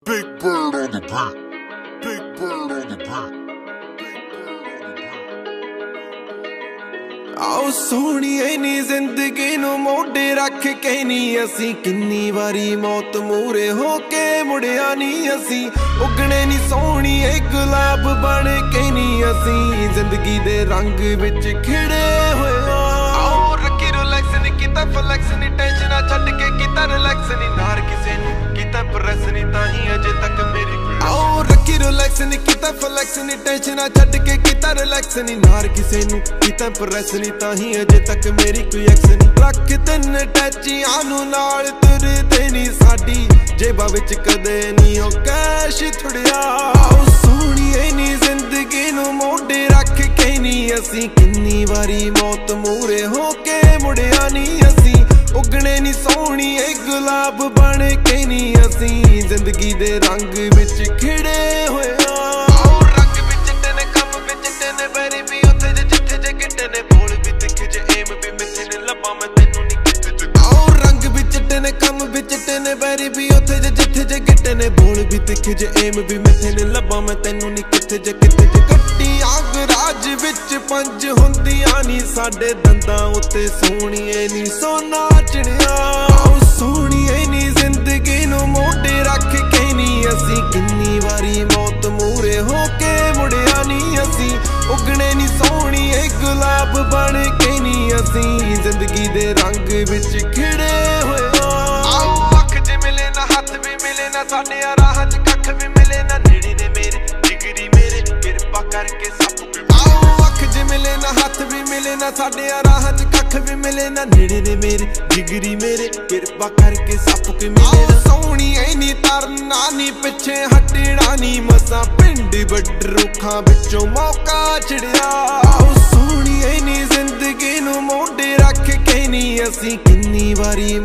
Big bird on the beat. Big bird on the beat. आओ सोहणीए नी जिंदगी नू मोढे रख के नी असी किन्नी वारी मौत मूरे होके मुड़िया नी असी उगने नी सोहणीए गुलाब बन के नी असी जिंदगी दे रंग विच खिड़े होए आओ रखी रिलैक्स नी कीता फ्लैक्स नी टेंशन छड्ड के कीता रिलैक्स नी नार किसे नू कीता प्रेस नी ताही अजे तक मेरी आओ रखी रिलैक्स नी कीता फ्लैक्स नी टेंशन छड्ड के कीता रिलैक्स नी नार किसे नू कीता प्रेस नी ताही अजे तक मेरी कोई एक्स नी रख तिन टैचियां नू नाल तुरदे नी साडी जेबां विच कदे नी ओ कैश थुड़िया आओ सोहणीए नी जिंदगी नू मोढे रख के नी असी किन्नी वारी मौत मूरे होके मुड़िया नी असी उगने नी सोहणीए गुलाब बन के नी असी जिंदगी दे रंग विच खिड़े होए आओ रंग विच टने कम विच टने बैरी भी उत्थे जे जिथे जे गिट्टे ने बोल भी तिखे जे एम भी मिथे ने लब्बा मैं तैनू नी किथे जे आओ रंग विच टने कम विच टने बैरी भी उत्थे जे जिथे जे गिट्टे ने बोल भी तिखे जे एम भी मिथे ने लब्बा मैं तैनू नी किथे जे कट्टी आग राज विच पंज हुंदियां नी साडे दंदां उत्ते सोहणीए नी सोना चिड़िया आओ सोहणीए नी जिंदगी नू मोढे रख के नी असी किन्नी वारी मौत मूरे होके मुड़िया नी असी उगने नी सोहणीए गुलाब बन के नी असी जिंदगी दे रंग विच खिड़े होए आओ अख च मिले ना हथ भी मिले ना साडे राह च कख भी मिले ना नेड़े ने मेरे जिगरी मेरे किरपा करके सब आओ अख च मिले ना हथ भी मिले ना साडे राह च कख भी मिले ना नेड़े ने मेरे जिगरी मेरे किरपा करके सब के मिले ना सोहणीए नी तरना नी पिछे हटना नी मसा पिंड बड़ रुखां विचों मौका छिड़िया आओ सोहणीए नी जिंदगी नू मोढे रख के नी असी किन्नी वारी